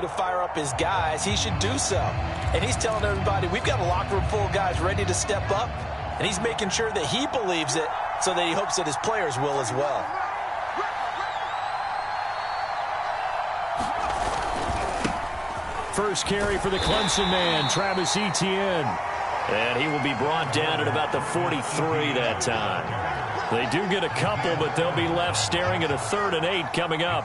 to fire up his guys, he should do so. And he's telling everybody, we've got a locker room full of guys ready to step up, and he's making sure that he believes it so that he hopes that his players will as well. First carry for the Clemson man, Travis Etienne. And he will be brought down at about the 43 that time. They do get a couple, but they'll be left staring at a 3rd and 8 coming up.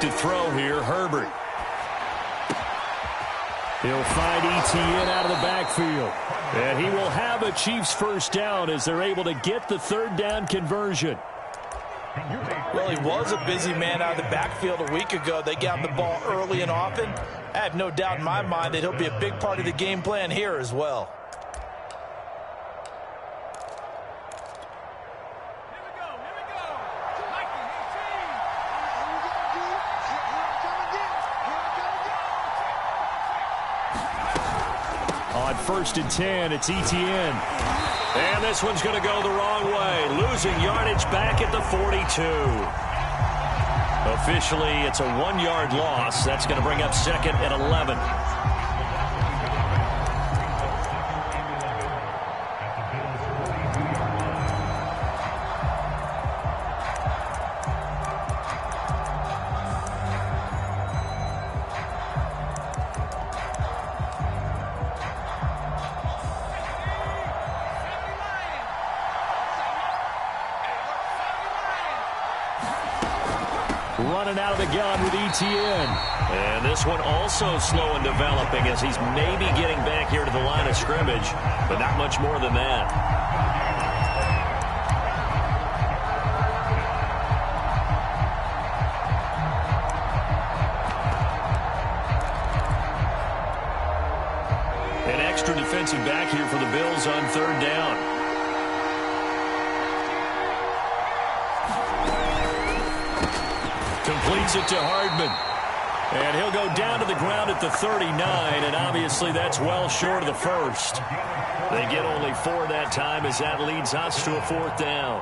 To throw here, Herbert. He'll find Etienne out of the backfield. And he will have a Chiefs first down as they're able to get the 3rd down conversion. Well, he was a busy man out of the backfield a week ago. They got the ball early and often. I have no doubt in my mind that he'll be a big part of the game plan here as well. On 1st and 10, it's Etienne. And this one's going to go the wrong way. Losing yardage back at the 42. Officially, it's a 1-yard loss. That's going to bring up 2nd and 11. Running out of the gun with Etienne. And this one also slow in developing as he's maybe getting back here to the line of scrimmage, but not much more than that. An extra defensive back here for the Bills on 3rd down. Completes it to Hardman. And he'll go down to the ground at the 39, and obviously that's well short of the first. They get only 4 that time as that leads us to a 4th down.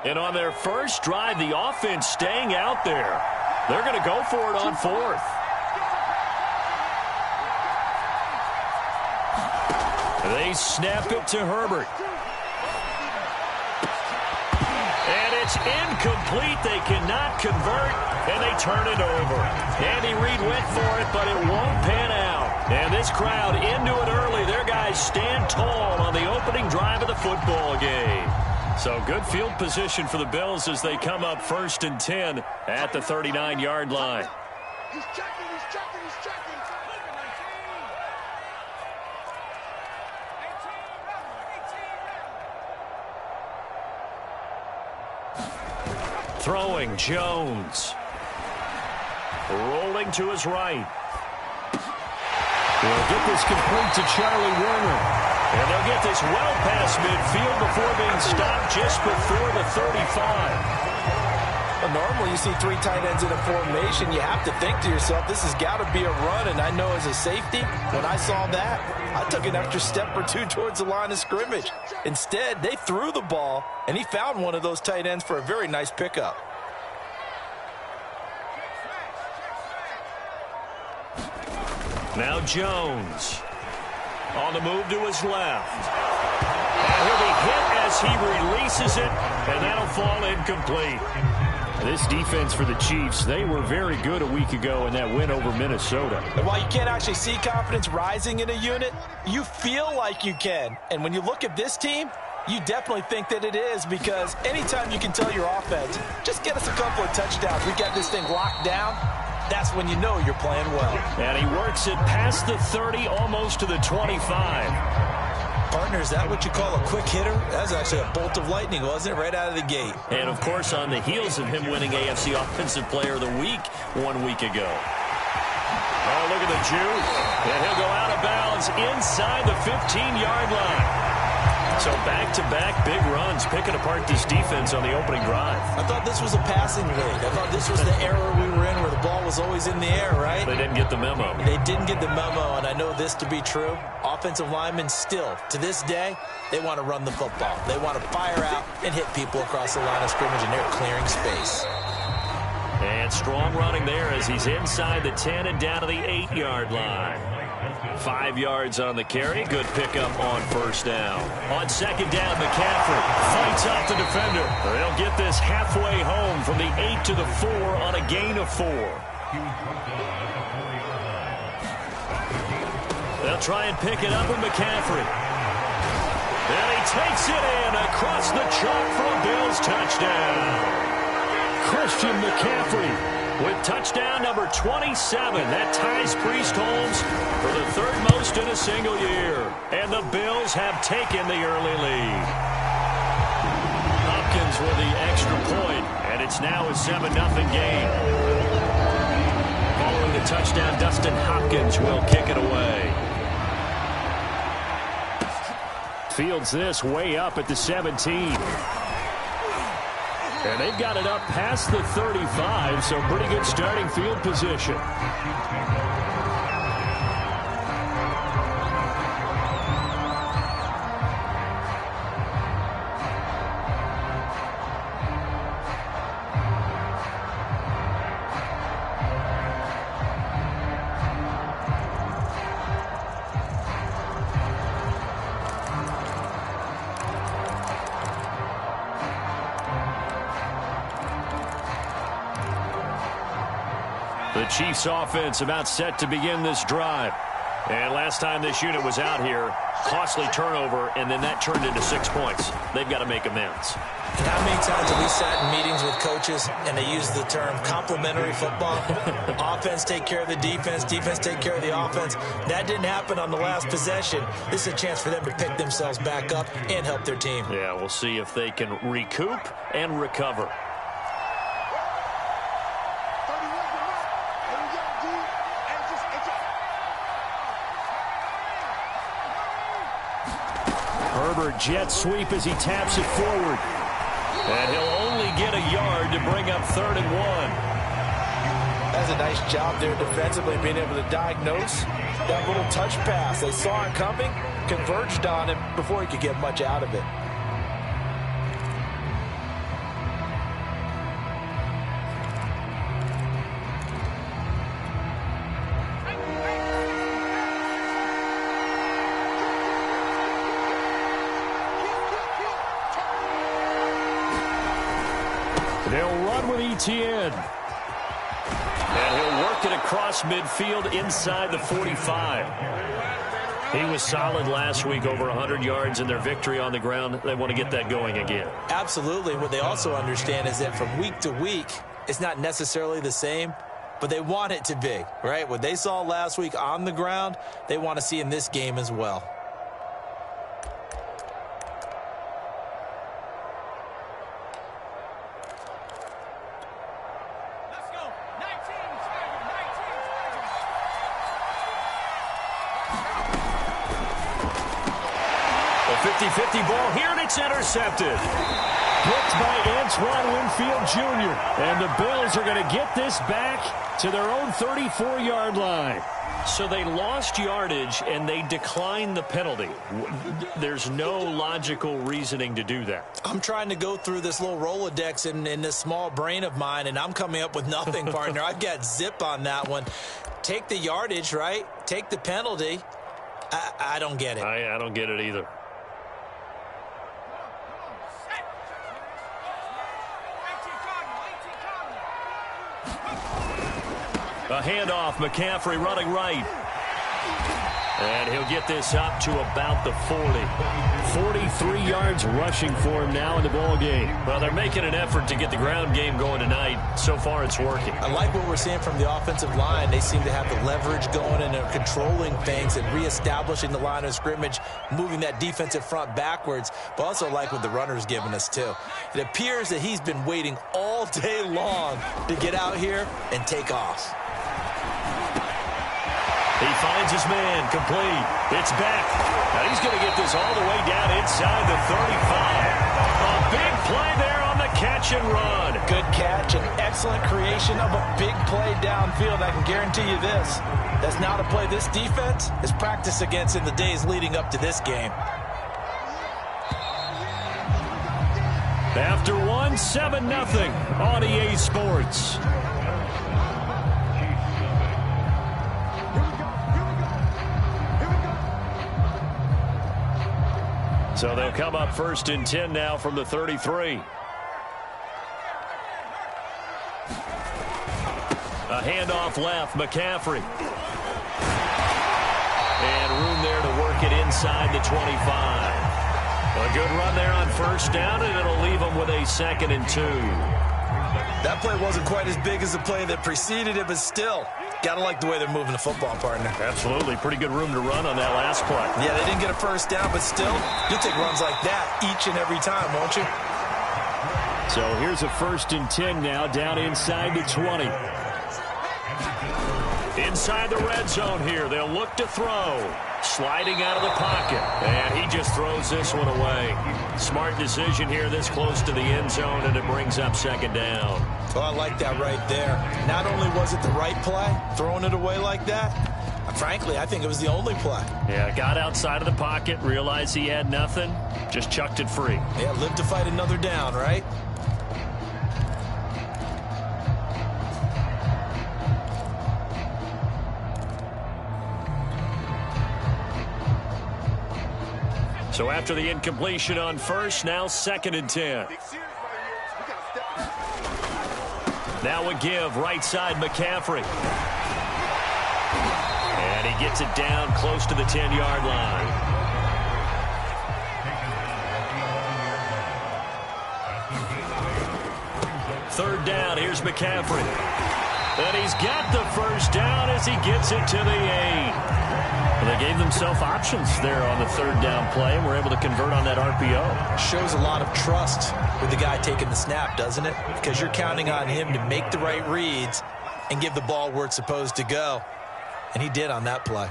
And on their first drive, the offense staying out there. They're going to go for it on 4th. They snap it to Herbert. And it's incomplete. They cannot convert, and they turn it over. Andy Reid went for it, but it won't pan out. And this crowd into it early. Their guys stand tall on the opening drive of the football game. So good field position for the Bills as they come up 1st and 10 at the 39-yard line. He's checking, he's checking, he's checking. Throwing Jones. Rolling to his right. He'll get this complete to Charlie Warner. And they'll get this well past midfield before being stopped just before the 35. Well, normally you see 3 tight ends in a formation. You have to think to yourself, this has got to be a run. And I know as a safety, when I saw that, I took an extra step or 2 towards the line of scrimmage. Instead, they threw the ball, and he found one of those tight ends for a very nice pickup. Now Jones. On the move to his left. And he'll be hit as he releases it, and that'll fall incomplete. This defense for the Chiefs, they were very good a week ago in that win over Minnesota. And while you can't actually see confidence rising in a unit, you feel like you can. And when you look at this team, you definitely think that it is, because anytime you can tell your offense, just get us a couple of touchdowns, we got this thing locked down, that's when you know you're playing well. And he works it past the 30, almost to the 25. Partner, is that what you call a quick hitter? That was actually a bolt of lightning, wasn't it? Right out of the gate. And, of course, on the heels of him winning AFC Offensive Player of the Week 1 week ago. Oh, look at the juke. And he'll go out of bounds inside the 15-yard line. So back-to-back big runs, picking apart this defense on the opening drive. I thought this was a passing league. I thought this was the era we were in where the ball was always in the air, right? They didn't get the memo. They didn't get the memo, and I know this to be true. Offensive linemen still, to this day, they want to run the football. They want to fire out and hit people across the line of scrimmage, and they're clearing space. And strong running there as he's inside the 10 and down to the 8-yard line. 5 yards on the carry. Good pickup on first down. On second down, McCaffrey fights off the defender. They'll get this halfway home from the 8 to the 4 on a gain of 4. They'll try and pick it up with McCaffrey. And he takes it in across the chalk for a Bills touchdown. Christian McCaffrey with touchdown number 27. That ties Priest Holmes for the third most in a single year. And the Bills have taken the early lead. Hopkins with the extra point, and it's now a 7-0 game. Following the touchdown, Dustin Hopkins will kick it away. Fields this way up at the 17. And they've got it up past the 35, so pretty good starting field position. The Chiefs offense about set to begin this drive. And last time this unit was out here, costly turnover, and then that turned into 6 points. They've got to make amends. And how many times have we sat in meetings with coaches and they use the term complementary football? Offense take care of the defense, defense take care of the offense. That didn't happen on the last possession. This is a chance for them to pick themselves back up and help their team. Yeah, we'll see if they can recoup and recover. Herbert jet sweep as he taps it forward. And he'll only get a yard to bring up 3rd and 1. That's a nice job there defensively, being able to diagnose that little touch pass. They saw it coming, converged on him before he could get much out of it. They'll run with Etienne. And he'll work it across midfield inside the 45. He was solid last week, over 100 yards in their victory on the ground. They want to get that going again. Absolutely. What they also understand is that from week to week, it's not necessarily the same, but they want it to be, right? What they saw last week on the ground, they want to see in this game as well. A 50-50 ball here, and it's intercepted. Picked by Antoine Winfield Jr. And the Bills are going to get this back to their own 34-yard line. So they lost yardage, and they declined the penalty. There's no logical reasoning to do that. I'm trying to go through this little Rolodex in this small brain of mine, and I'm coming up with nothing, partner. I've got zip on that one. Take the yardage, right? Take the penalty. I don't get it. I don't get it either. A handoff, McCaffrey running right. And he'll get this up to about the 40. 43 yards rushing for him now in the ball game. Well, they're making an effort to get the ground game going tonight. So far, it's working. I like what we're seeing from the offensive line. They seem to have the leverage going and they're controlling things and reestablishing the line of scrimmage, moving that defensive front backwards, but also like what the runner's giving us, too. It appears that he's been waiting all day long to get out here and take off. He finds his man, complete. It's back. Now he's going to get this all the way down inside the 35. A big play there on the catch and run. Good catch, an excellent creation of a big play downfield. I can guarantee you this. That's not a play this defense has practiced against in the days leading up to this game. After one, 7-0 on EA Sports. So they'll come up 1st and 10 now from the 33. A handoff left, McCaffrey. And room there to work it inside the 25. A good run there on 1st down, and it'll leave them with a 2nd and 2. That play wasn't quite as big as the play that preceded it, but still, gotta like the way they're moving the football, partner. Absolutely. Pretty good room to run on that last play. Yeah, they didn't get a 1st down, but still, you'll take runs like that each and every time, won't you? So here's a 1st and 10 now, down inside the 20. Inside the red zone here, they'll look to throw. Sliding out of the pocket, and he just throws this one away. Smart decision here this close to the end zone, and it brings up 2nd down. Oh, I like that right there. Not only was it the right play, throwing it away like that, frankly, I think it was the only play. Yeah, got outside of the pocket, realized he had nothing, just chucked it free. Yeah, live to fight another down, right? So after the incompletion on 1st, now 2nd and 10. Now a give, right side McCaffrey. And he gets it down close to the 10-yard line. Third down, here's McCaffrey. And he's got the 1st down as he gets it to the 8. Well, they gave themselves options there on the 3rd down play and were able to convert on that RPO. Shows a lot of trust with the guy taking the snap, doesn't it? Because you're counting on him to make the right reads and give the ball where it's supposed to go. And he did on that play.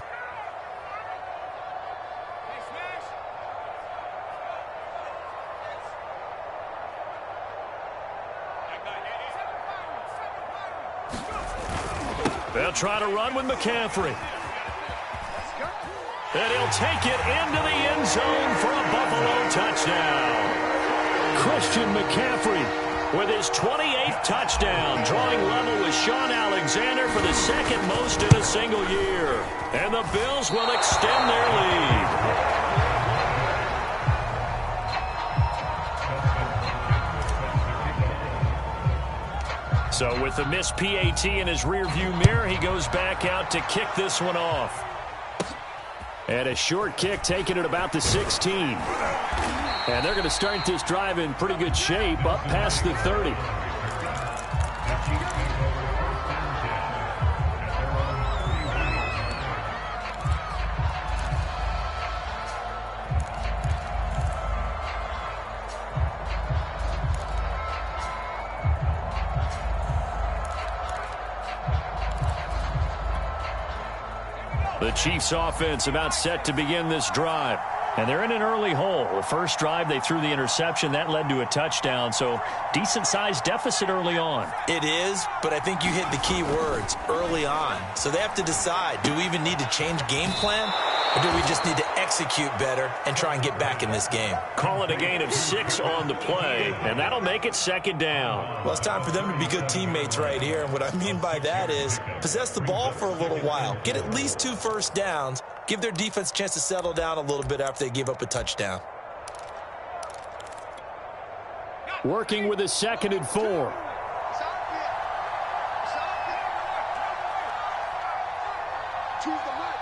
They'll try to run with McCaffrey. And he'll take it into the end zone for a Buffalo touchdown. Christian McCaffrey with his 28th touchdown, drawing level with Sean Alexander for the 2nd most in a single year. And the Bills will extend their lead. So with the missed PAT in his rearview mirror, he goes back out to kick this one off. And a short kick taken at about the 16. And they're going to start this drive in pretty good shape up past the 30. The Chiefs offense about set to begin this drive. And they're in an early hole. The first drive, they threw the interception. That led to a touchdown, so decent-sized deficit early on. It is, but I think you hit the key words, early on. So they have to decide, do we even need to change game plan, or do we just need to execute better and try and get back in this game? Call it a gain of 6 on the play, and that'll make it 2nd down. Well, it's time for them to be good teammates right here, and what I mean by that is possess the ball for a little while, get at least 2 first downs, give their defense a chance to settle down a little bit after they give up a touchdown. Working with a 2nd and 4. Choose the mic.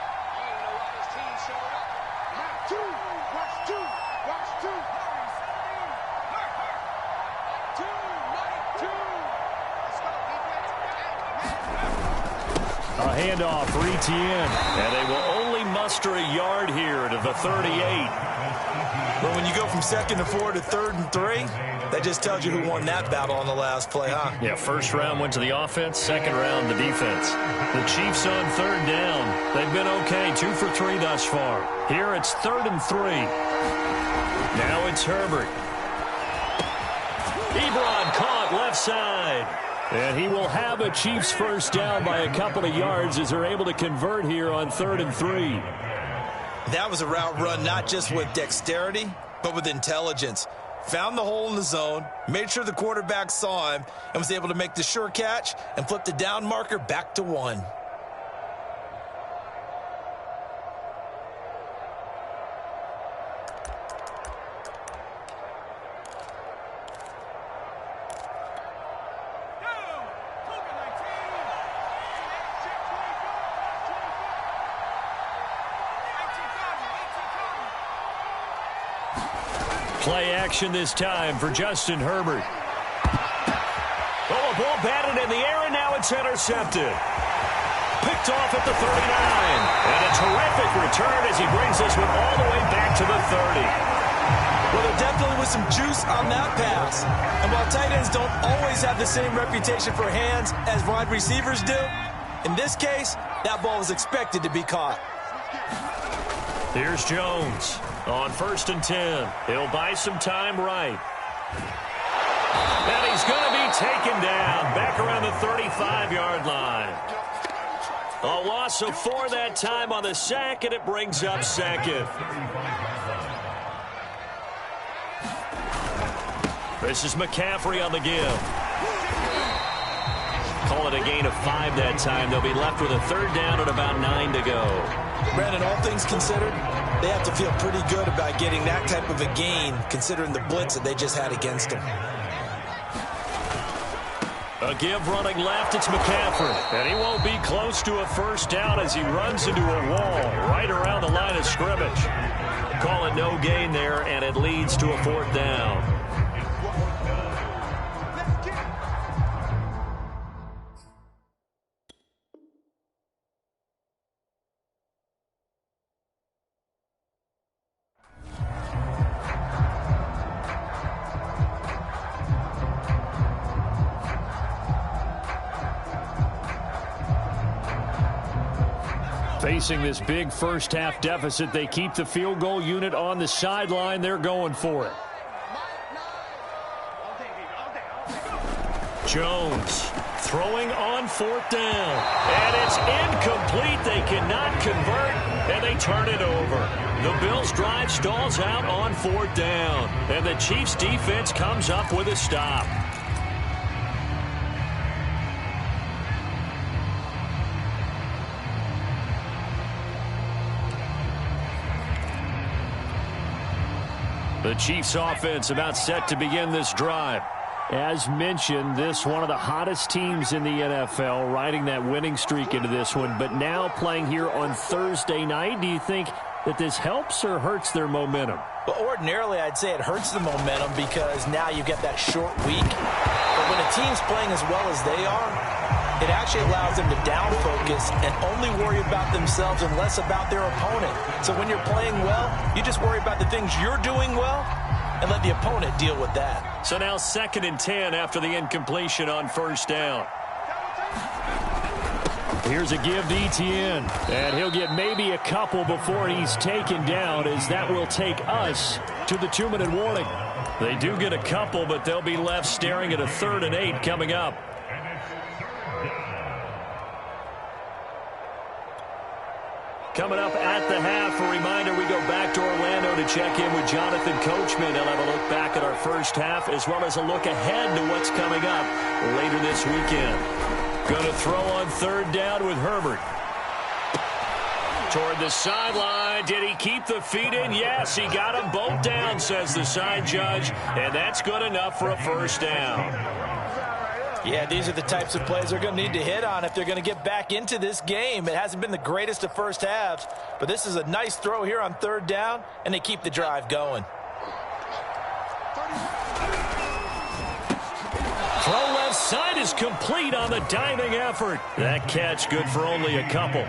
handoff for Etienne. And they will only muster a yard here to the 38. But when you go from 2nd and 4 to 3rd and 3, that just tells you who won that battle on the last play, huh? Yeah, first round went to the offense, second round the defense. The Chiefs on 3rd down. They've been okay, 2 for 3 thus far. Here it's 3rd and 3. Now it's Herbert. Ebron caught left side. And he will have a Chiefs first down by a couple of yards as they're able to convert here on 3rd and 3. That was a route run not just with dexterity, but with intelligence. Found the hole in the zone, made sure the quarterback saw him, and was able to make the sure catch and flip the down marker back to 1. Play action this time for Justin Herbert. Oh, a ball batted in the air, and now it's intercepted. Picked off at the 39. And a terrific return as he brings this one all the way back to the 30. Well, there definitely was some juice on that pass. And while tight ends don't always have the same reputation for hands as wide receivers do, in this case, that ball was expected to be caught. Here's Jones on 1st and 10. He'll buy some time right. And he's going to be taken down back around the 35-yard line. A loss of 4 that time on the sack, and it brings up 2nd. This is McCaffrey on the give. Call it a gain of 5 that time. They'll be left with a 3rd down and about 9 to go. Brandon, all things considered, they have to feel pretty good about getting that type of a gain, considering the blitz that they just had against them. A give running left, it's McCaffrey. And he won't be close to a first down as he runs into a wall right around the line of scrimmage. Call it no gain there, and it leads to a 4th down. Facing this big first-half deficit, they keep the field goal unit on the sideline. They're going for it. Jones throwing on 4th down. And it's incomplete. They cannot convert, and they turn it over. The Bills' drive stalls out on 4th down. And the Chiefs' defense comes up with a stop. The Chiefs offense about set to begin this drive. As mentioned, this one of the hottest teams in the NFL, riding that winning streak into this one, but now playing here on Thursday night. Do you think that this helps or hurts their momentum? Well, ordinarily, I'd say it hurts the momentum because now you get that short week. But when a team's playing as well as they are, it actually allows them to down focus and only worry about themselves and less about their opponent. So when you're playing well, you just worry about the things you're doing well and let the opponent deal with that. So now 2nd and 10 after the incompletion on 1st down. Here's a give to Etienne, and he'll get maybe a couple before he's taken down, as that will take us to the 2-minute warning. They do get a couple, but they'll be left staring at a 3rd and 8 coming up. Coming up at the half, a reminder, we go back to Orlando to check in with Jonathan Coachman. He'll have a look back at our first half as well as a look ahead to what's coming up later this weekend. Going to throw on 3rd down with Herbert. Toward the sideline. Did he keep the feet in? Yes, he got them both down, says the side judge, and that's good enough for a first down. Yeah, these are the types of plays they're going to need to hit on if they're going to get back into this game. It hasn't been the greatest of first halves, but this is a nice throw here on 3rd down, and they keep the drive going. Throw left Onside is complete on the diving effort. That catch good for only a couple.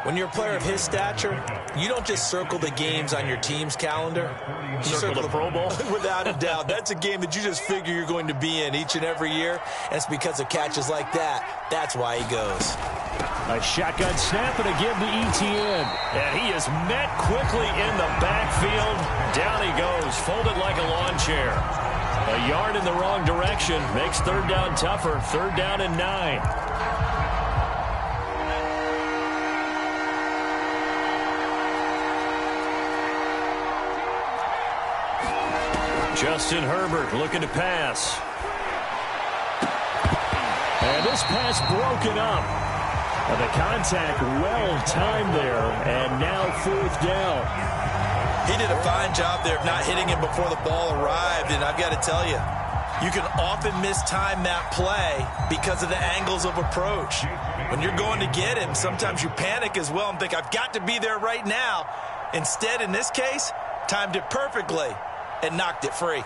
When you're a player of his stature, you don't just circle the games on your team's calendar. You circle the Pro Bowl? Without a doubt. That's a game that you just figure you're going to be in each and every year. And it's because of catches like that. That's why he goes. A shotgun snap and a give to ETN. And he is met quickly in the backfield. Down he goes, folded like a lawn chair. A yard in the wrong direction makes third down tougher. Third down and 9. Justin Herbert looking to pass. And this pass broken up. And the contact well timed there. And now fourth down. He did a fine job there of not hitting him before the ball arrived. And I've got to tell you, you can often mistime that play because of the angles of approach. When you're going to get him, sometimes you panic as well and think, I've got to be there right now. Instead, in this case, timed it perfectly and knocked it free.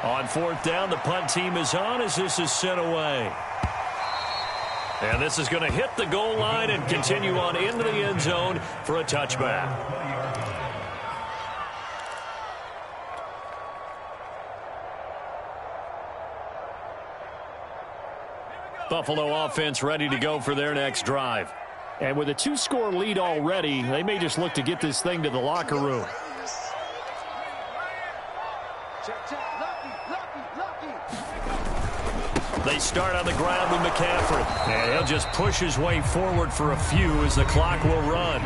On fourth down, the punt team is on as this is sent away. And this is going to hit the goal line and continue on into the end zone for a touchback. Buffalo offense ready to go for their next drive. And with a 2-score lead already, they may just look to get this thing to the locker room. They start on the ground with McCaffrey. And he'll just push his way forward for a few as the clock will run.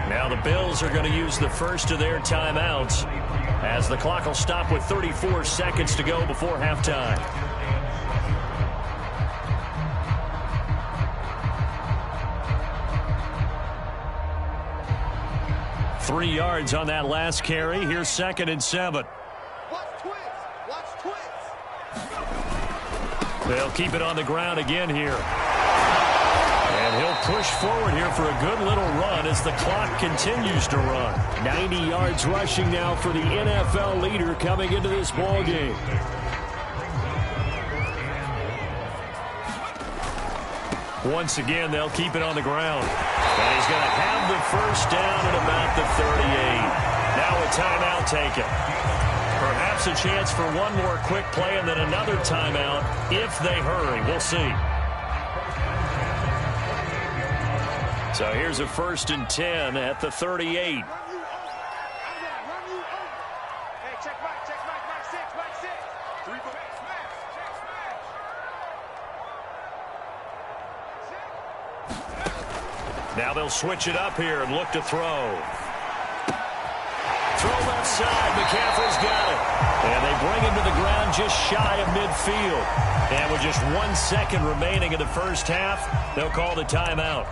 Now the Bills are going to use the first of their timeouts as the clock will stop with 34 seconds to go before halftime. Three yards on that last carry. Here's 2nd and 7. Watch twins. Watch twins. They'll keep it on the ground again here. And he'll push forward here for a good little run as the clock continues to run. 90 yards rushing now for the NFL leader coming into this ball game. Once again, they'll keep it on the ground. And he's going to have the first down at about the 38. Now a timeout taken. Perhaps a chance for one more quick play and then another timeout if they hurry. We'll see. So here's a 1st and 10 at the 38. Now they'll switch it up here and look to throw. Throw left side. McCaffrey's got it. And they bring him to the ground just shy of midfield. And with just 1 second remaining in the first half, they'll call the timeout.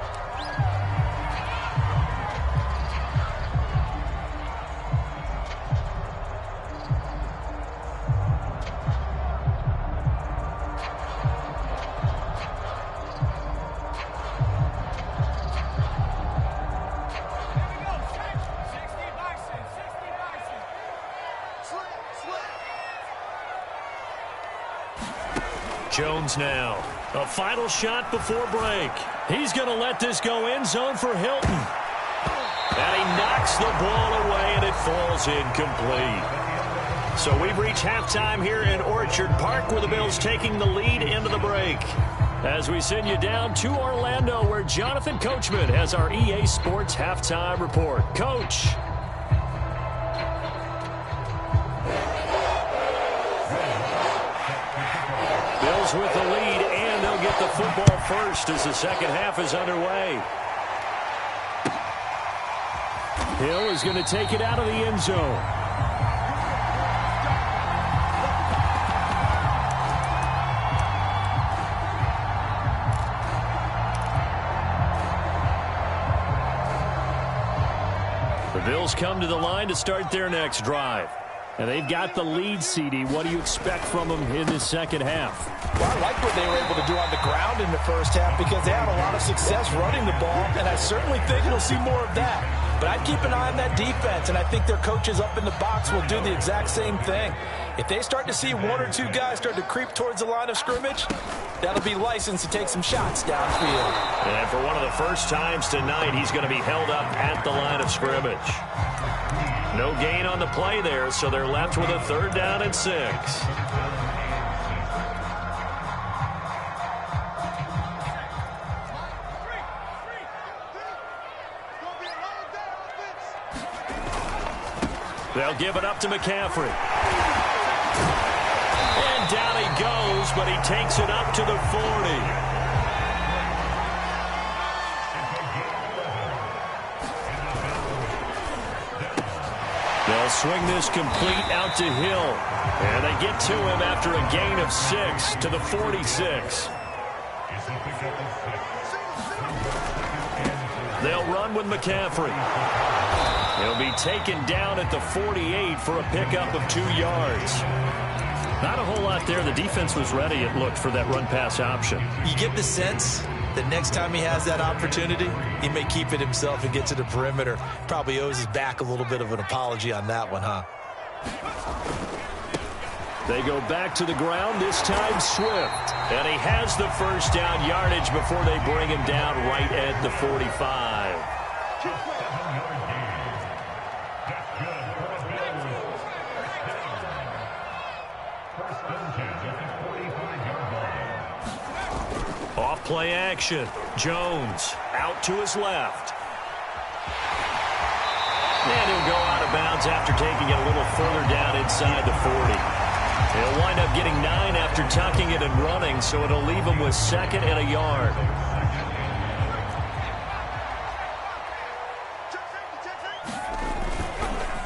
Jones now. A final shot before break. He's going to let this go end zone for Hilton. And he knocks the ball away, and it falls incomplete. So we've reached halftime here in Orchard Park, where the Bills taking the lead into the break. As we send you down to Orlando, where Jonathan Coachman has our EA Sports halftime report. Coach. Bills with the lead, and they'll get the football first as the second half is underway. Hill is going to take it out of the end zone. The Bills come to the line to start their next drive. And they've got the lead, CD. What do you expect from them in this second half? Well, I like what they were able to do on the ground in the first half because they had a lot of success running the ball, and I certainly think we'll see more of that. But I'd keep an eye on that defense, and I think their coaches up in the box will do the exact same thing. If they start to see one or two guys start to creep towards the line of scrimmage, that'll be licensed to take some shots downfield. And for one of the first times tonight, he's going to be held up at the line of scrimmage. No gain on the play there, so they're left with a 3rd down and 6. They'll give it up to McCaffrey. And down he goes, but he takes it up to the 40. They'll swing this complete out to Hill. And they get to him after a gain of 6 to the 46. They'll run with McCaffrey. He'll be taken down at the 48 for a pickup of 2 yards. Not a whole lot there. The defense was ready, it looked, for that run-pass option. You get the sense that next time he has that opportunity, he may keep it himself and get to the perimeter. Probably owes his back a little bit of an apology on that one, huh? They go back to the ground, this time Swift. And he has the first down yardage before they bring him down right at the 45. Off play action. Jones out to his left. And he'll go out of bounds after taking it a little further down inside the 40. He'll wind up getting 9 after tucking it and running, so it'll leave him with 2nd and a yard.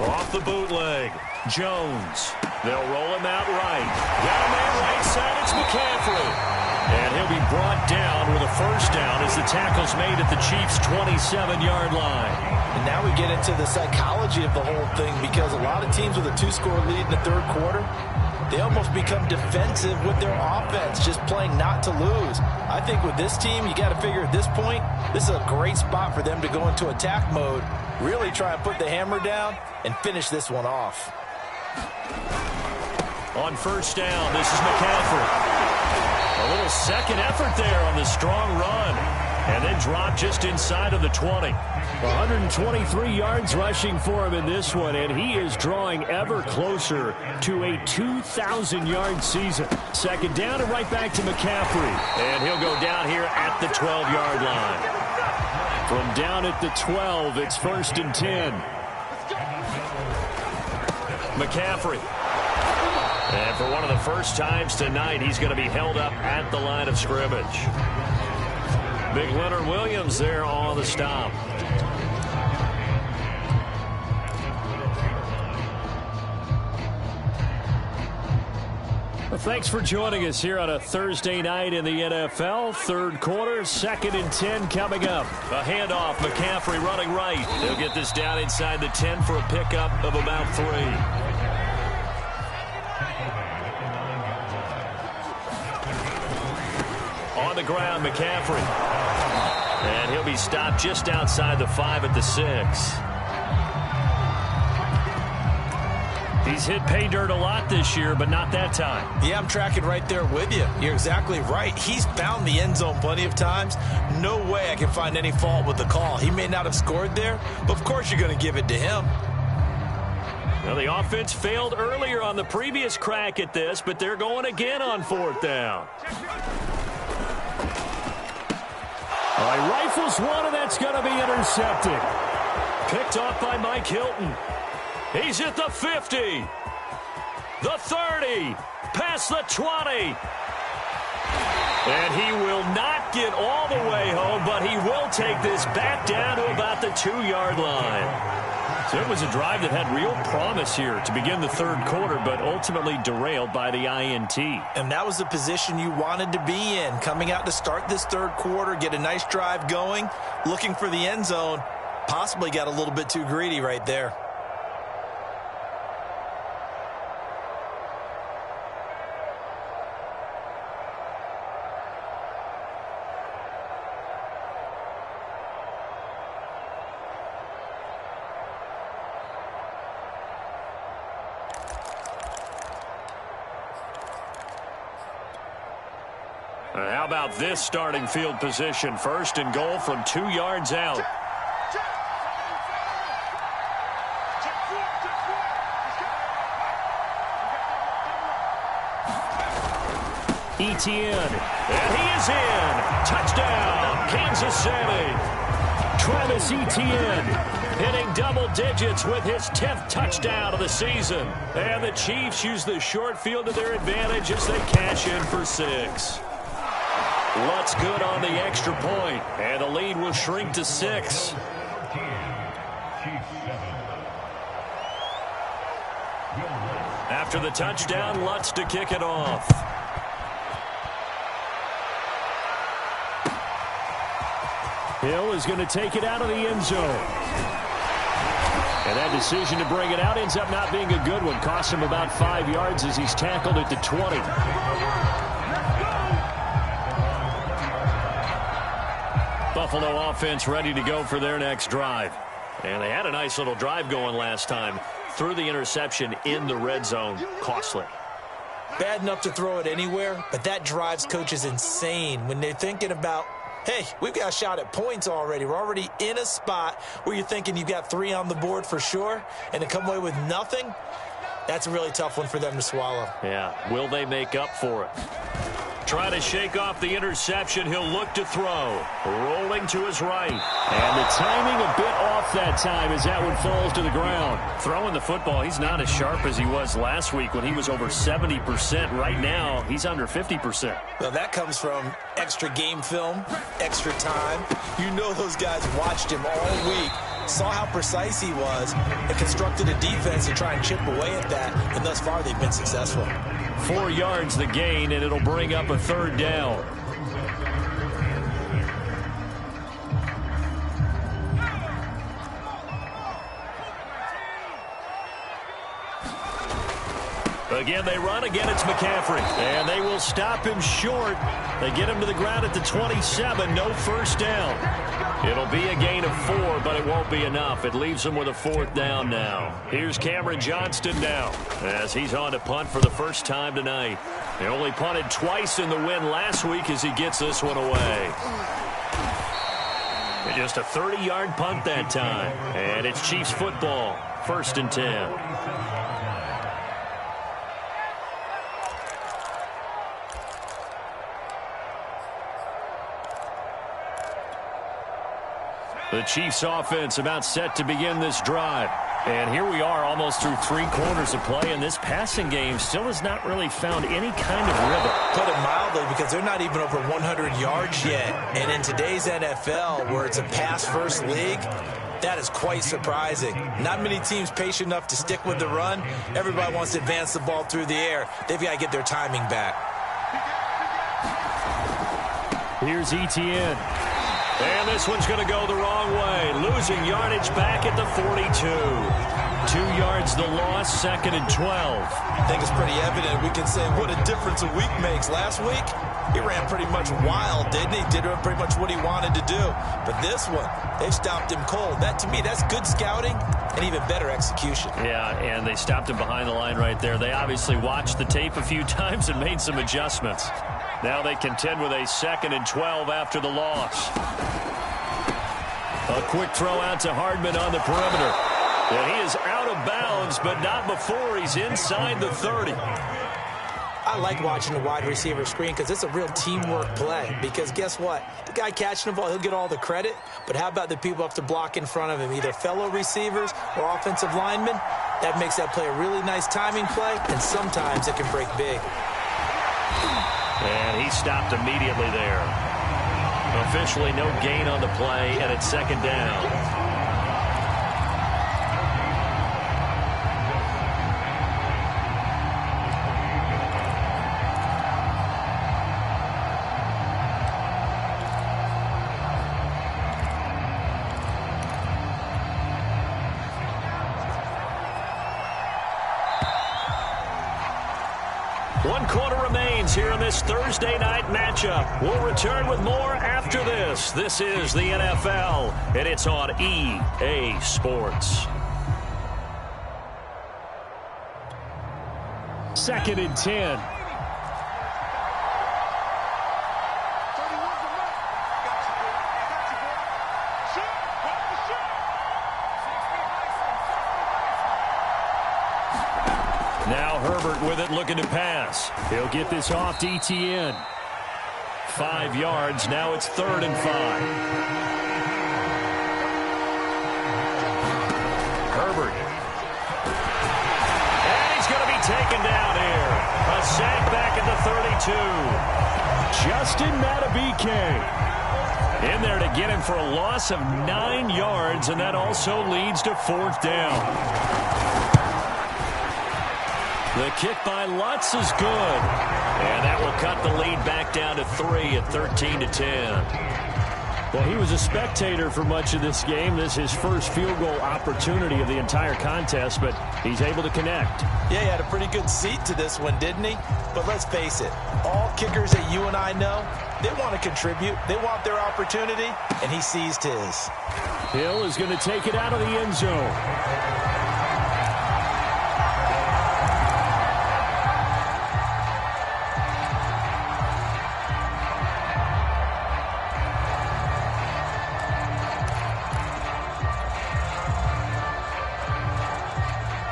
Off the bootleg. Jones. They'll roll him out right. Got a man right side. It's McCaffrey. And he'll be brought down with a first down as the tackle's made at the Chiefs' 27-yard line. And now we get into the psychology of the whole thing because a lot of teams with a 2-score lead in the 3rd quarter, they almost become defensive with their offense, just playing not to lose. I think with this team, you got to figure at this point, this is a great spot for them to go into attack mode, really try and put the hammer down and finish this one off. On first down, this is McCaffrey. A little second effort there on the strong run. And then dropped just inside of the 20. 123 yards rushing for him in this one, and he is drawing ever closer to a 2,000-yard season. Second down and right back to McCaffrey. And he'll go down here at the 12-yard line. From down at the 12, it's 1st and 10. McCaffrey. And for one of the first times tonight, he's going to be held up at the line of scrimmage. Big Leonard Williams there on the stop. Well, thanks for joining us here on a Thursday night in the NFL. 3rd quarter, 2nd and 10 coming up. A handoff, McCaffrey running right. He'll get this down inside the 10 for a pickup of about 3. On the ground, McCaffrey. And he'll be stopped just outside the 5 at the 6. He's hit pay dirt a lot this year, but not that time. Yeah, I'm tracking right there with you. You're exactly right. He's found the end zone plenty of times. No way I can find any fault with the call. He may not have scored there, but of course you're going to give it to him. Well, the offense failed earlier on the previous crack at this, but they're going again on 4th down. All right, rifles one, and that's going to be intercepted. Picked off by Mike Hilton. He's at the 50, the 30, past the 20. And he will not get all the way home, but he will take this back down to about the 2-yard line. So it was a drive that had real promise here to begin the 3rd quarter, but ultimately derailed by the INT. And that was the position you wanted to be in, coming out to start this 3rd quarter, get a nice drive going, looking for the end zone. Possibly got a little bit too greedy right there. How about this starting field position? First and goal from 2 yards out. Etienne. And he is in. Touchdown, Kansas City. Travis Etienne hitting double digits with his 10th touchdown of the season. And the Chiefs use the short field to their advantage as they cash in for 6. Lutz good on the extra point, and the lead will shrink to 6. After the touchdown, Lutz to kick it off. Hill is going to take it out of the end zone. And that decision to bring it out ends up not being a good one. Costs him about 5 yards as he's tackled at the 20. Buffalo offense ready to go for their next drive. And they had a nice little drive going last time. Threw the interception in the red zone. Costly. Bad enough to throw it anywhere, but that drives coaches insane when they're thinking about, hey, we've got a shot at points already. We're already in a spot where you're thinking you've got 3 on the board for sure, and to come away with nothing, that's a really tough one for them to swallow. Yeah, will they make up for it? Try to shake off the interception. He'll look to throw. Rolling to his right. And the timing a bit off that time as that one falls to the ground. Throwing the football, he's not as sharp as he was last week when he was over 70%. Right now, he's under 50%. Well, that comes from extra game film, extra time. You know those guys watched him all week, saw how precise he was, and constructed a defense to try and chip away at that, and thus far they've been successful. 4 yards the gain, and it'll bring up a 3rd down. Again, they run. Again, it's McCaffrey. And they will stop him short. They get him to the ground at the 27. No first down. It'll be a gain of 4, but it won't be enough. It leaves them with a 4th down now. Here's Cameron Johnston now as he's on to punt for the first time tonight. He only punted twice in the win last week as he gets this one away. And just a 30-yard punt that time. And it's Chiefs football. 1st and 10. The Chiefs offense about set to begin this drive. And here we are almost through 3 quarters of play, and this passing game still has not really found any kind of rhythm. Put it mildly, because they're not even over 100 yards yet. And in today's NFL, where it's a pass-first league, that is quite surprising. Not many teams patient enough to stick with the run. Everybody wants to advance the ball through the air. They've got to get their timing back. Here's Etienne. And this one's going to go the wrong way. Losing yardage back at the 42. 2 yards the loss, 2nd and 12. I think it's pretty evident. We can say what a difference a week makes. Last week, he ran pretty much wild, didn't he? Did pretty much what he wanted to do. But this one, they've stopped him cold. That, to me, that's good scouting and even better execution. Yeah, and they stopped him behind the line right there. They obviously watched the tape a few times and made some adjustments. Now they contend with a 2nd and 12 after the loss. A quick throw out to Hardman on the perimeter. And he is out of bounds, but not before he's inside the 30. I like watching the wide receiver screen because it's a real teamwork play. Because guess what? The guy catching the ball, he'll get all the credit. But how about the people up to block in front of him, either fellow receivers or offensive linemen? That makes that play a really nice timing play, and sometimes it can break big. And he stopped immediately there. Officially no gain on the play, and it's 2nd down. One quarter remains here in this Thursday night matchup. We'll return with more after this. This is the NFL, and it's on EA Sports. 2nd and 10. Now Herbert with it, looking to pass. He'll get this off to ETN. 5 yards. Now it's 3rd and 5. Herbert. And he's going to be taken down here. A sack back at the 32. Justin Matabike In there to get him for a loss of 9 yards, and that also leads to 4th down. The kick by Lutz is good. And that will cut the lead back down to 3 at 13-10. Well, he was a spectator for much of this game. This is his first field goal opportunity of the entire contest, but he's able to connect. Yeah, he had a pretty good seat to this one, didn't he? But let's face it, all kickers that you and I know, they want to contribute. They want their opportunity, and he seized his. Hill is going to take it out of the end zone.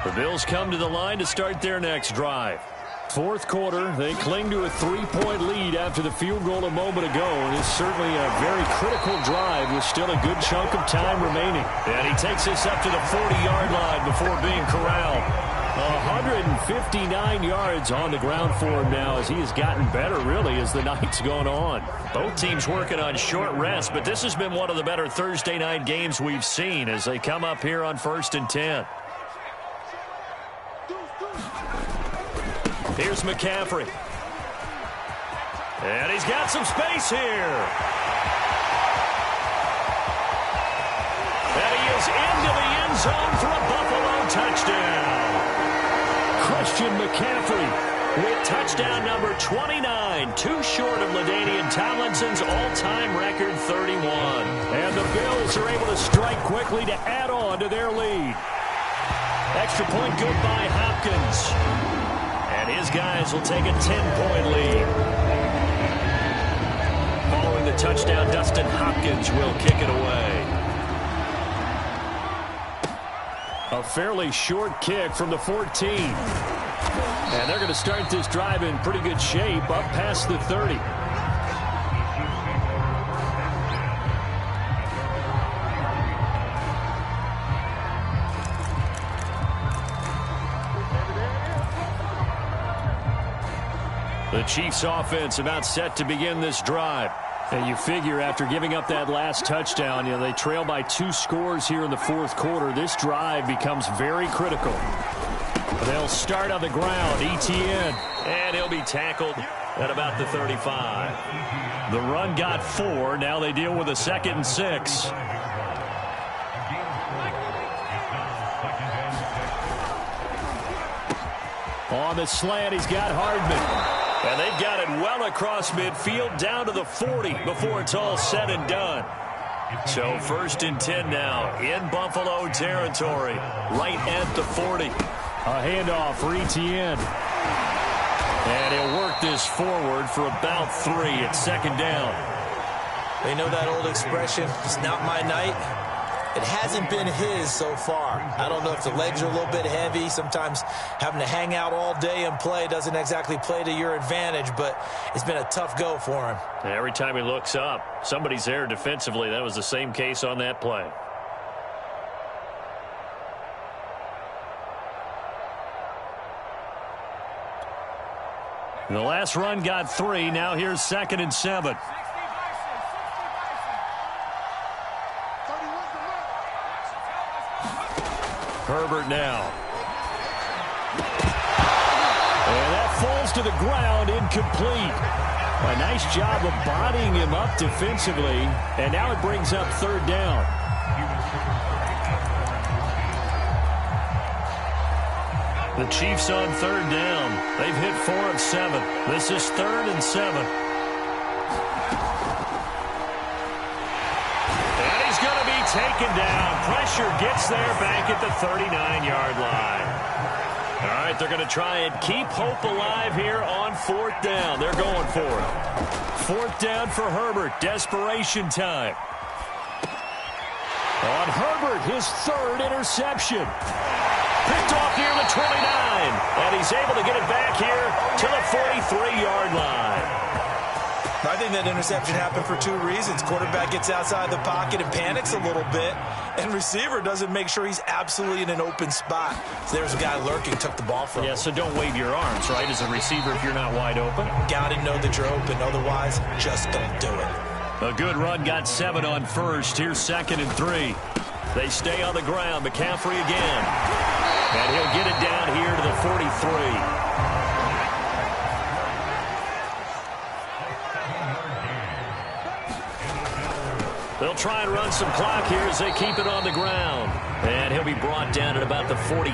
The Bills come to the line to start their next drive. 4th quarter, they cling to a 3-point lead after the field goal a moment ago, and it's certainly a very critical drive with still a good chunk of time remaining. And he takes this up to the 40-yard line before being corralled. 159 yards on the ground for him now as he has gotten better, really, as the night's gone on. Both teams working on short rest, but this has been one of the better Thursday night games we've seen as they come up here on 1st and 10. Here's McCaffrey. And he's got some space here. And he is into the end zone for a Buffalo touchdown. Christian McCaffrey with touchdown number 29, too short of LaDainian Tomlinson's all-time record 31. And the Bills are able to strike quickly to add on to their lead. Extra point good by Hopkins. And his guys will take a 10-point lead. Following the touchdown, Dustin Hopkins will kick it away. A fairly short kick from the 14. And they're going to start this drive in pretty good shape up past the 30. The Chiefs offense about set to begin this drive. And you figure after giving up that last touchdown, they trail by 2 scores here in the 4th quarter. This drive becomes very critical. They'll start on the ground. ETN. And he'll be tackled at about the 35. The run got 4. Now they deal with a 2nd and 6. On the slant, he's got Hardman. And they've got it well across midfield down to the 40 before it's all said and done. So 1st and 10 now in Buffalo territory, right at the 40. A handoff for ETN. And he'll work this forward for about 3 at 2nd down. They know that old expression, it's not my night. It hasn't been his so far. I don't know if the legs are a little bit heavy. Sometimes having to hang out all day and play doesn't exactly play to your advantage, but it's been a tough go for him. And every time he looks up, somebody's there defensively. That was the same case on that play. The last run got 3. Now here's 2nd and 7. Herbert now. And that falls to the ground, incomplete. A nice job of bodying him up defensively. And now it brings up 3rd down. The Chiefs on 3rd down. They've hit 4 of 7. This is 3rd and 7. And he's going to be taken down. Pressure gets there back at the 39-yard line. All right, they're going to try and keep hope alive here on 4th down. They're going for it. 4th down for Herbert. Desperation time. On Herbert, his 3rd interception. Picked off near the 29. And he's able to get it back here to the 43-yard line. I think that interception happened for two reasons. Quarterback gets outside the pocket and panics a little bit, and receiver doesn't make sure he's absolutely in an open spot. So there's a guy lurking, took the ball from him. Yeah, so don't wave your arms, right, as a receiver if you're not wide open. Got to know that you're open. Otherwise, just don't do it. A good run, got 7 on first. Here's 2nd and 3. They stay on the ground. McCaffrey again. And he'll get it down here to the 43. They'll try and run some clock here as they keep it on the ground. And he'll be brought down at about the 42.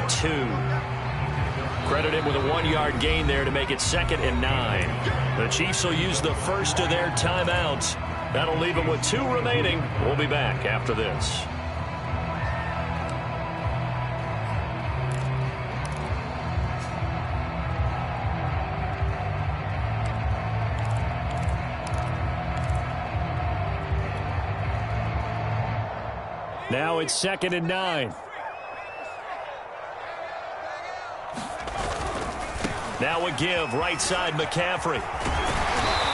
Credit him with a 1-yard gain there to make it 2nd and 9. The Chiefs will use the first of their timeouts. That'll leave them with 2 remaining. We'll be back after this. Now it's 2nd and 9. Now a give, right side McCaffrey.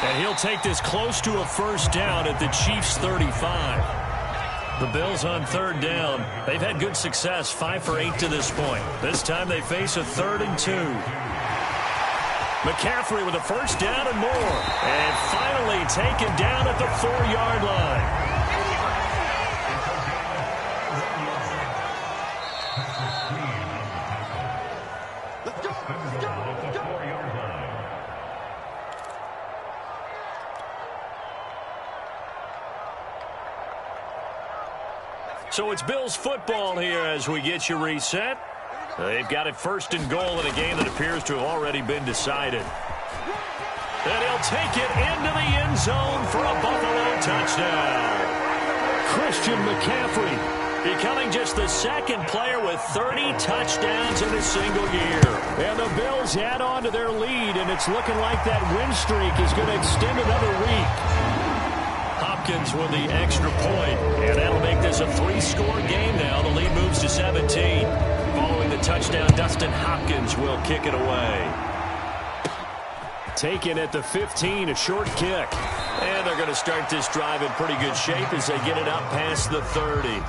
And he'll take this close to a first down at the Chiefs' 35. The Bills on 3rd down. They've had good success, 5 for 8 to this point. This time they face a 3rd and 2. McCaffrey with a first down and more. And finally taken down at the 4-yard line. So it's Bills football here as we get you reset. They've got it 1st and goal in a game that appears to have already been decided. And he'll take it into the end zone for a Buffalo touchdown. Christian McCaffrey becoming just the 2nd player with 30 touchdowns in a single year. And the Bills add on to their lead, and it's looking like that win streak is going to extend another week. Hopkins with the extra point, and that'll make this a 3-score game now. The lead moves to 17. Following the touchdown, Dustin Hopkins will kick it away. Taken at the 15, a short kick. And they're going to start this drive in pretty good shape as they get it up past the 30.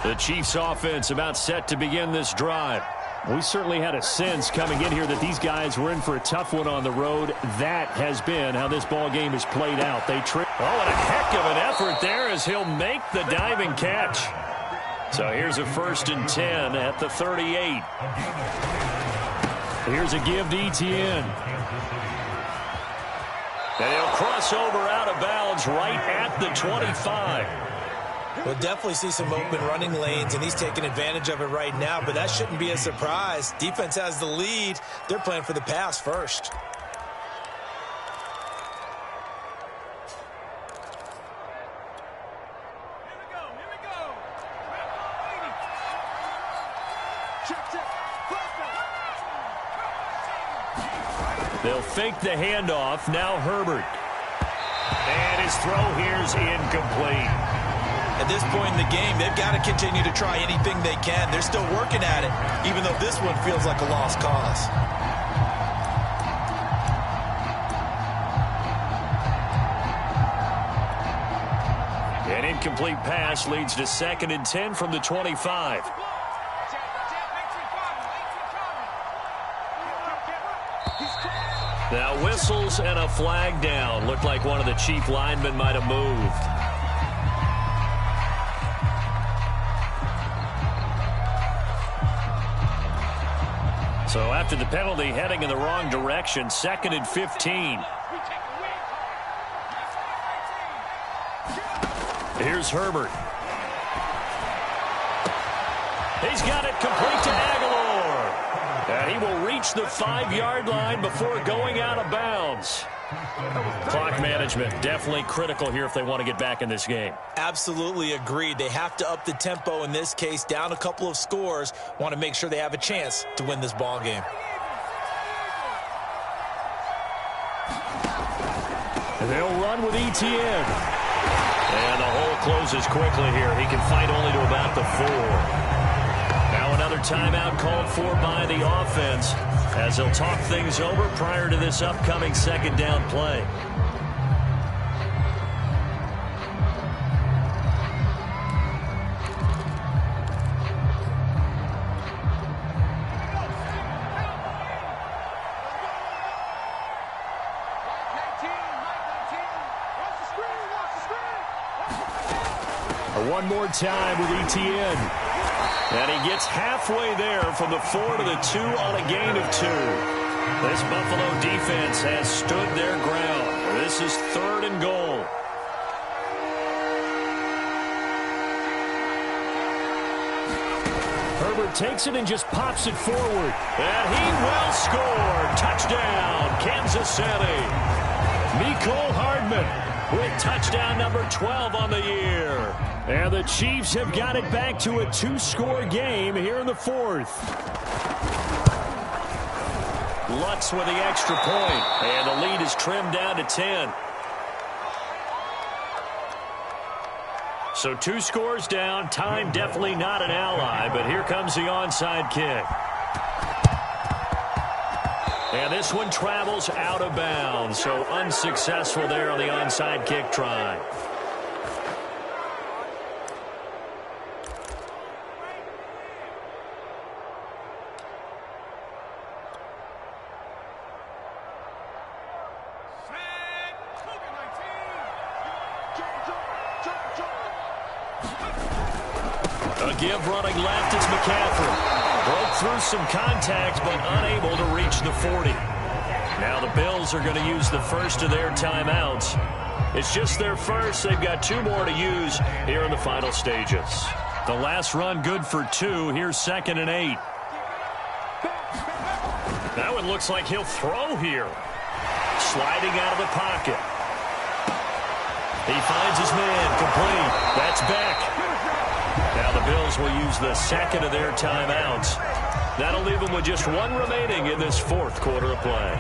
The Chiefs offense about set to begin this drive. We certainly had a sense coming in here that these guys were in for a tough one on the road. That has been how this ball game has played out. They trip. Oh, and a heck of an effort there as he'll make the diving catch. So here's a 1st and 10 at the 38. Here's a give to Etienne. And he'll cross over out of bounds right at the 25. We'll definitely see some open running lanes, and he's taking advantage of it right now, but that shouldn't be a surprise. Defense has the lead. They're playing for the pass first. They'll fake the handoff. Now Herbert. And his throw here's incomplete. At this point in the game, they've got to continue to try anything they can. They're still working at it, even though this one feels like a lost cause. An incomplete pass leads to 2nd and 10 from the 25. Now whistles and a flag down. Looked like one of the Chief linemen might have moved. So after the penalty, heading in the wrong direction, 2nd and 15. Here's Herbert. He's got it complete to Aguilar. And he will reach the 5-yard line before going out of bounds. Clock management, definitely critical here if they want to get back in this game. Absolutely agreed. They have to up the tempo in this case, down a couple of scores. Want to make sure they have a chance to win this ball game. They'll run with ETN. And the hole closes quickly here. He can fight only to about the 4. Now another timeout called for by the offense as they'll talk things over prior to this upcoming second down play. One more time with ETN. And he gets halfway there from the 4 to the 2 on a gain of 2. This Buffalo defense has stood their ground. This is 3rd and goal. Herbert takes it and just pops it forward. And he will score. Touchdown, Kansas City. Mecole Hardman with touchdown number 12 on the year. And the Chiefs have got it back to a 2-score game here in the 4th. Lutz with the extra point. And the lead is trimmed down to 10. So 2 scores down. Time definitely not an ally, but here comes the onside kick. And this one travels out of bounds, so unsuccessful there on the onside kick try. A give running left, it's McCaffrey. Broke through some contact, but unable to reach the 40. Now the Bills are going to use the first of their timeouts. It's just their first. They've got 2 more to use here in the final stages. The last run good for 2. Here's 2nd and 8. That one looks like he'll throw here. Sliding out of the pocket. He finds his man, complete. That's Beck. Now the Bills will use the second of their timeouts. That'll leave them with just 1 remaining in this 4th quarter of play.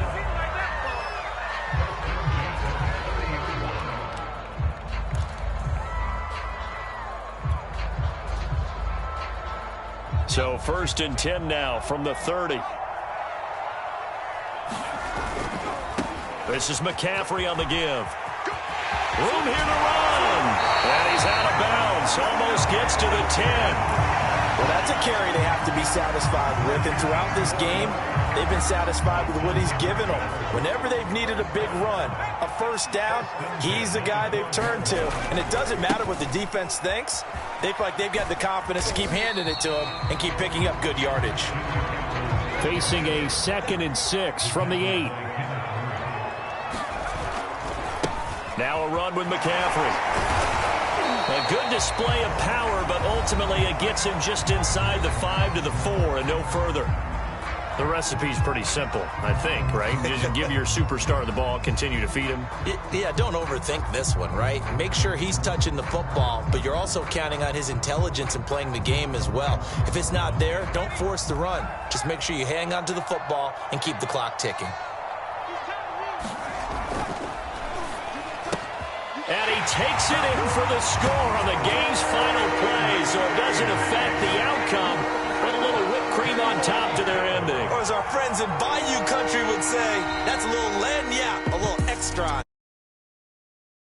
So 1st and 10 now from the 30. This is McCaffrey on the give. Room here to run. And he's out of bounds. Almost gets to the 10. Well, that's a carry they have to be satisfied with. And throughout this game, they've been satisfied with what he's given them. Whenever they've needed a big run, a first down, he's the guy they've turned to. And it doesn't matter what the defense thinks. They feel like they've got the confidence to keep handing it to him and keep picking up good yardage. Facing a 2nd and 6 from the 8. Now a run with McCaffrey. A good display of power, but ultimately it gets him just inside the 5 to the 4 and no further. The recipe's pretty simple, I think, right? Just give your superstar the ball, continue to feed him. Yeah, don't overthink this one, right? Make sure he's touching the football, but you're also counting on his intelligence in playing the game as well. If it's not there, don't force the run. Just make sure you hang on to the football and keep the clock ticking. And he takes it in for the score on the game's final play, so it doesn't affect the outcome, but a little whipped cream on top to their ending. Or as our friends in Bayou Country would say, that's a little lagniappe, a little extra.